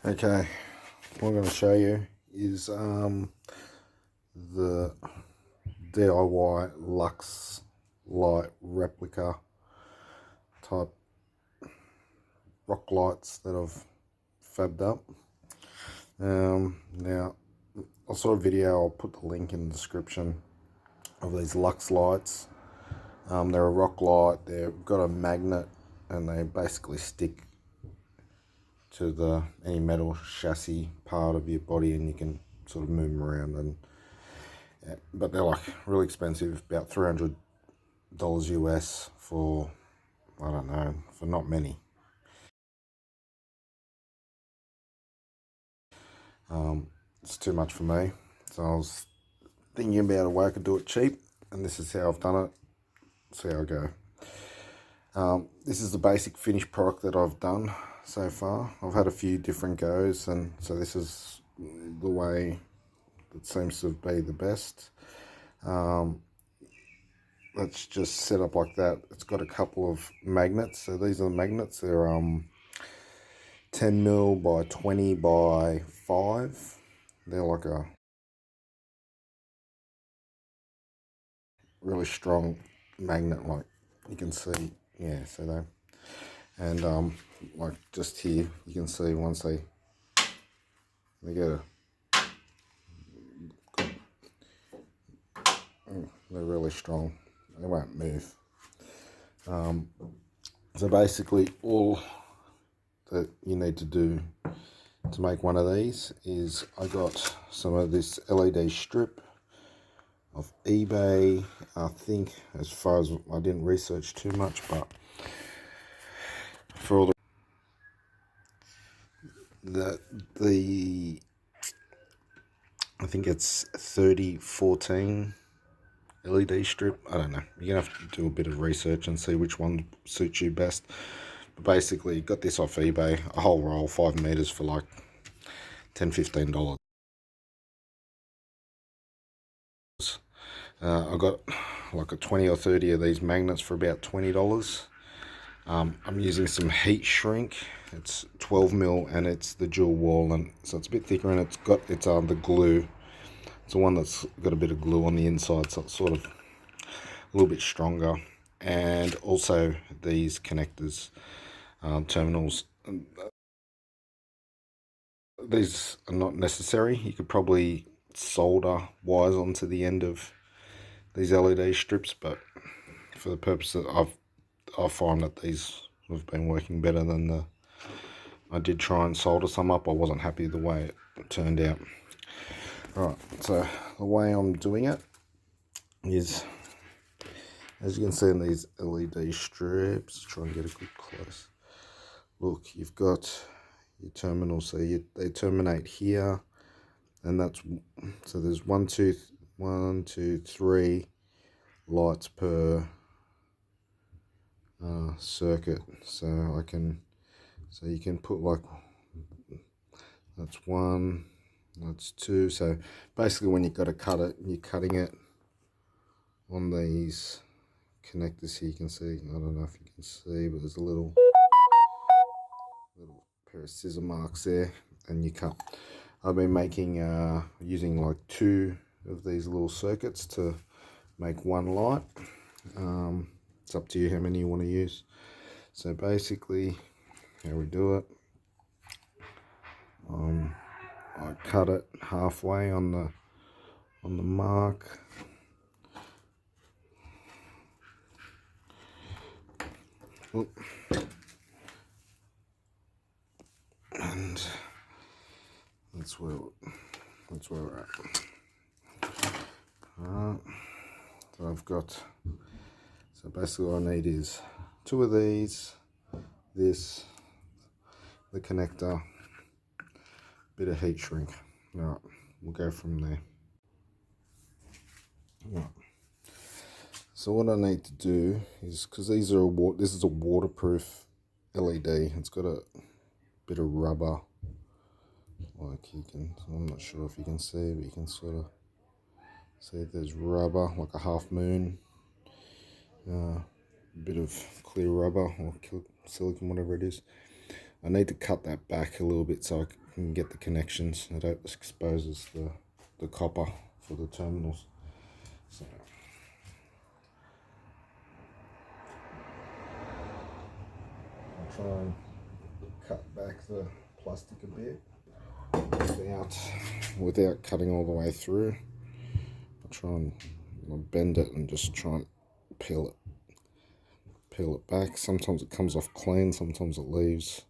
Okay, what I'm going to show you is the DIY LUX light replica type rock lights that I've fabbed up. Now, I saw a video, I'll put the link in the description, of these LUX lights. They're a rock light, they've got a magnet and they basically stick to any metal chassis part of your body, and you can sort of move them around. And but they're like really expensive, about $300 US for, I don't know, for not many. It's too much for me, so I was thinking about a way I could do it cheap, and this is how I've done it. See how I go. This is the basic finished product that I've done so far. I've had a few different goes, and so this is the way that seems to be the best. Let's just set up like that. It's got a couple of magnets. So these are the magnets. They're 10 mil by 20 by 5. They're like a really strong magnet, like you can see. Yeah, so they, and like just here you can see once they get they're really strong. They won't move. So basically all that you need to do to make one of these is I got some of this LED strip of eBay. I think, as far as I didn't research too much, but for all the I think it's 3014 LED strip. I don't know. You're gonna have to do a bit of research and see which one suits you best. But basically, got this off eBay, a whole roll, 5 meters, for like $10-15. I got like a 20 or 30 of these magnets for about $20. I'm using some heat shrink. It's 12 mil and it's the dual wall, and so it's a bit thicker, and it's got the glue. It's the one that's got a bit of glue on the inside, so it's sort of a little bit stronger. And also these connectors, terminals. These are not necessary. You could probably solder wires onto the end of these LED strips, but for the purpose that I find that these have been working better than I did try and solder some up. I wasn't happy the way it turned out. Alright, so the way I'm doing it is, as you can see in these LED strips, try and get a good close look. You've got your terminals, so they terminate here, and that's, so there's one, two, three lights per circuit. So you can put like, that's one, that's two. So basically, when you've got to cut it, you're cutting it on these connectors here. You can see, I don't know if you can see, but there's a little pair of scissor marks there, and you cut. I've been making using like 2 of these little circuits to make one light. It's up to you how many you want to use. So basically, how we do it, I cut it halfway on the mark. Oop. And that's where we're at. So I've got, so basically all I need is 2 of these, this, the connector, bit of heat shrink. Alright, we'll go from there. Right. So what I need to do is, because these are this is a waterproof LED. It's got a bit of rubber, like you can, I'm not sure if you can see, but you can sort of see there's rubber, like a half moon, bit of clear rubber or silicone, whatever it is. I need to cut that back a little bit so I can get the connections. So that exposes the copper for the terminals. So I'll try and cut back the plastic a bit without cutting all the way through. I'll try and bend it and just try and peel it back. Sometimes it comes off clean, sometimes it leaves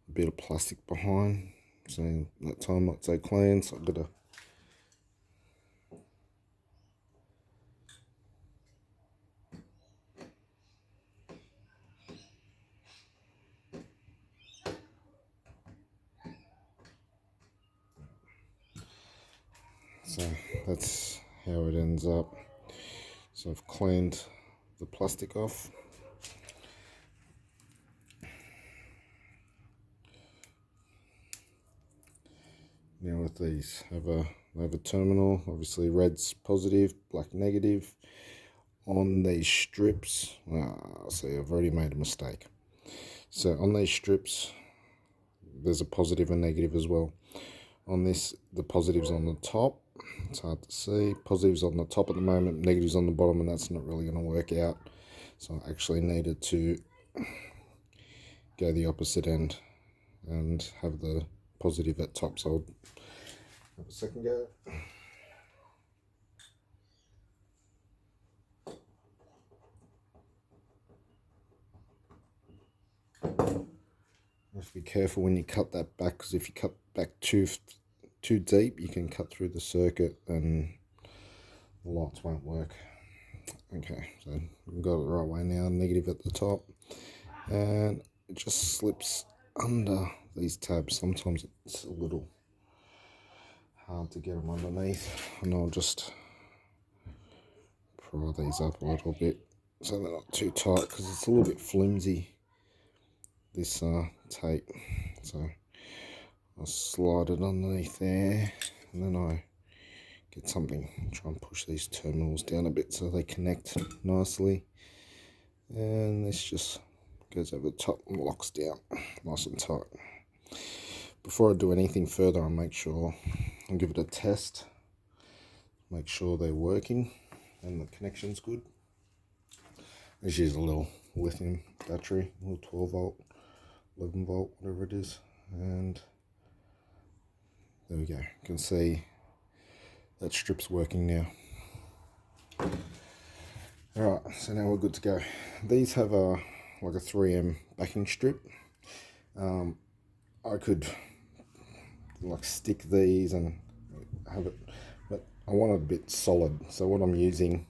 a bit of plastic behind. So that time not so clean, so I've got to so that's how it ends up. So I've cleaned the plastic off. Now with these, I have a terminal, obviously red's positive, black negative. On these strips, see I've already made a mistake. So on these strips, there's a positive and negative as well. On this, the positive's on the top. It's hard to see. Positive's on the top at the moment, negative's on the bottom, and that's not really going to work out. So I actually needed to go the opposite end and have the positive at top. So I'll have a second go. You have to be careful when you cut that back, because if you cut back too deep, you can cut through the circuit and the lights won't work. Okay, so we've got it the right way now, negative at the top, and it just slips under these tabs. Sometimes it's a little hard to get them underneath, and I'll just pry these up a little bit so they're not too tight, because it's a little bit flimsy, this tape. So I'll slide it underneath there, and then I get something, try and push these terminals down a bit so they connect nicely, and this just goes over the top and locks down nice and tight. Before I do anything further, I'll make sure I'll give it a test, make sure they're working and the connection's good. This is a little lithium battery, a little 12 volt, 11 volt, whatever it is, and there we go. You can see that strip's working now. Alright, so now we're good to go. These have like a 3M backing strip. I could like stick these and have it, but I want it a bit solid. So what I'm using,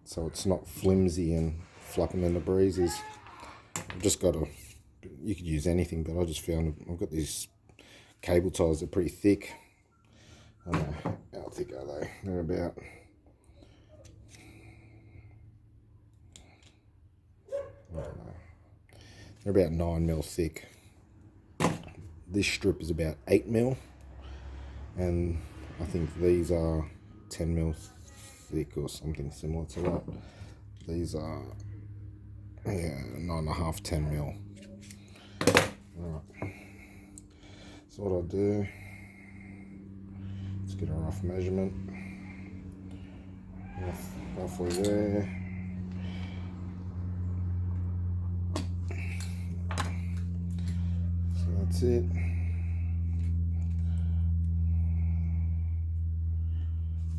so it's not flimsy and flapping in the breeze, is I've just got you could use anything, but I just found I've got these cable ties. They're pretty thick. I don't know how thick are they? They're about, I don't know, they're about 9mm thick. This strip is about 8mm, and I think these are 10mm thick or something similar to that. These are 9.5, 10mm. Alright, so what I'll do, let's get a rough measurement, roughly there. So that's it.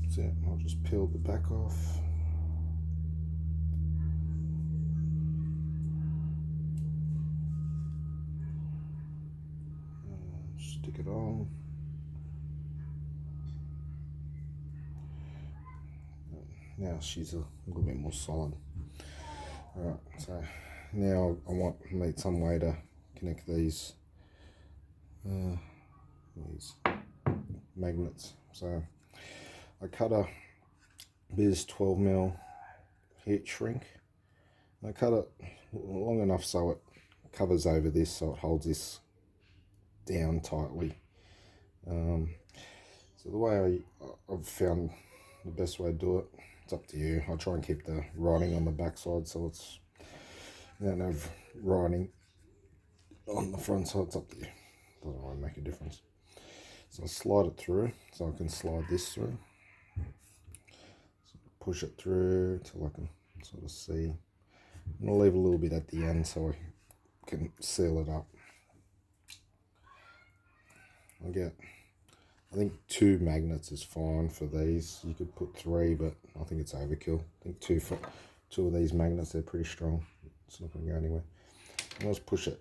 That's it. I'll just peel the back off. Stick it on. Now she's a little bit more solid. Alright, so now I need some way to connect these magnets. So I cut a Biz 12mm heat shrink. I cut it long enough so it covers over this, so it holds this down tightly. So the way I've found the best way to do it, it's up to you. I try and keep the writing on the back side so it's, you don't have writing on the front side, it's up there. Doesn't really make a difference. So I slide it through, so I can slide this through. So push it through till I can sort of see. I'm going to leave a little bit at the end so I can seal it up. I think 2 magnets is fine for these. You could put 3, but I think it's overkill. I think 2 of these magnets, they're pretty strong. It's not going to go anywhere. And let's push it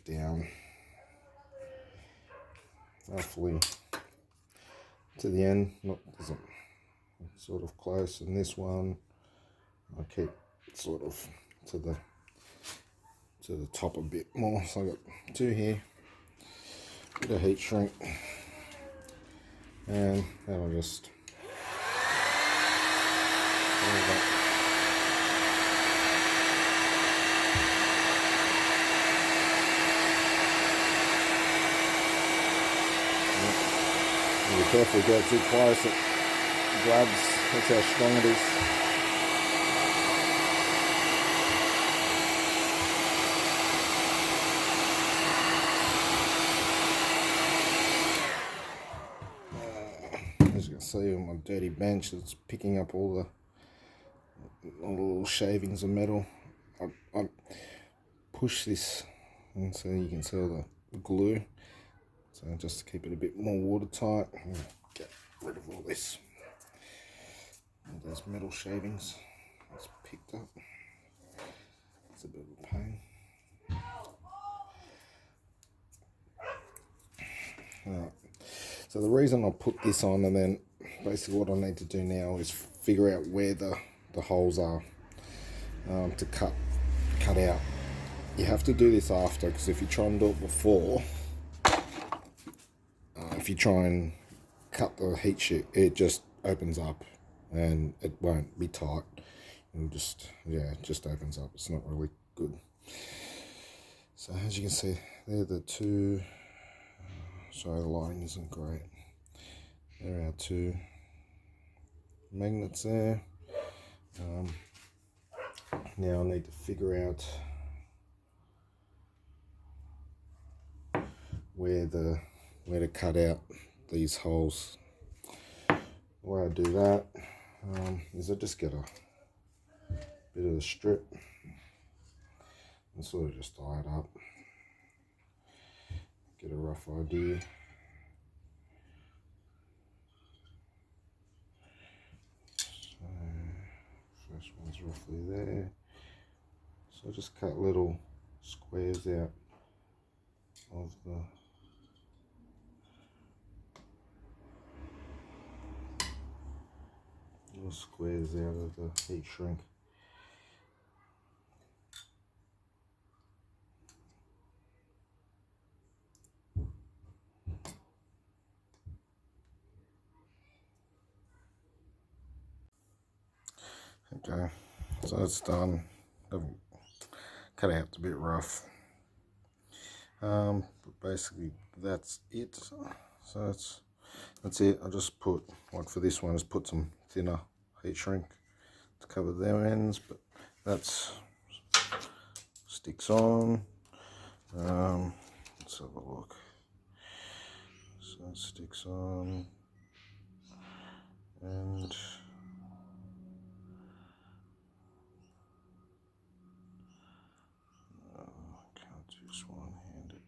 down, roughly to the end. Doesn't sort of close. And this one, I keep sort of to the top a bit more. So I got 2 here. Bit of heat shrink, and then I'll just be careful, go too close, it grabs. That's how strong it is. As you can see on my dirty bench, it's picking up all the little shavings of metal. I push this, and so you can see all the glue. So just to keep it a bit more watertight, get rid of all this, all those metal shavings. It's picked up. It's a bit of a pain. Alright. So the reason I put this on, and then basically what I need to do now is figure out where the holes are to cut out. You have to do this after, because if you try and do it before, if you try and cut the heat shrink, it just opens up and it won't be tight. It just opens up. It's not really good. So as you can see, they're the 2. Sorry, the lighting isn't great. There are our 2 magnets there. Now I need to figure out where to cut out these holes. The way I do that is I just get a bit of the strip and sort of just tie it up. Get a rough idea. So first one's roughly there. So I just cut little squares out of the squares out of the heat shrink. Okay, so that's done. Cut out a bit rough, but basically that's it. So that's it. I just put, like for this one, just put some thinner heat shrink to cover their ends, but that's sticks on. Let's have a look. So it sticks on, and can't just one-handed.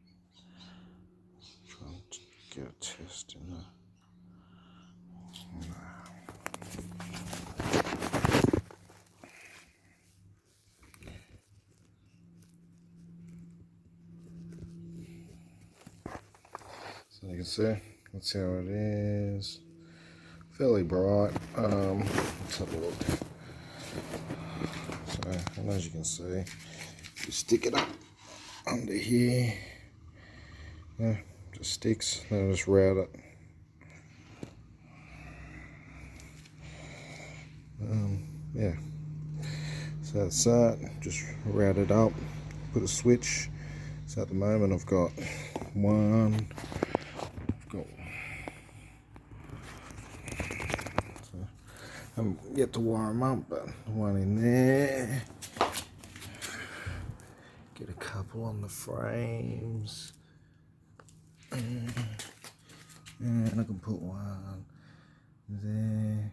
Trying to get a test in there. So you can see, that's how it is. Fairly bright. Let's have a look. So, and as you can see, you stick it up under here. Yeah, just sticks. Then I just route it. Yeah. So that's that. Just route it up. Put a switch. So at the moment I've got one. I haven't yet to wire them up, but one in there. Get a pull on the frames. And I can put one there.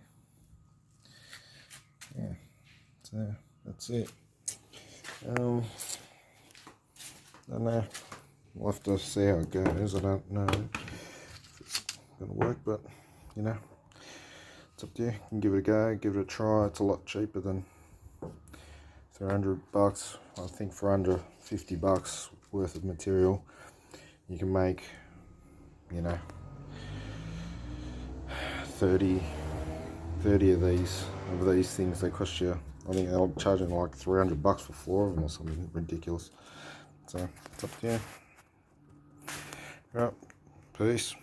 Yeah, so that's it. I don't know. We'll have to see how it goes. I don't know if it's going to work, but you know, it's up to you. You can give it a go, give it a try. It's a lot cheaper than $300. I think for under $50 worth of material, you can make, you know, 30 of these things. They cost you, I think they're charging like $300 for 4 of them or something ridiculous. So it's up to you. Right, peace.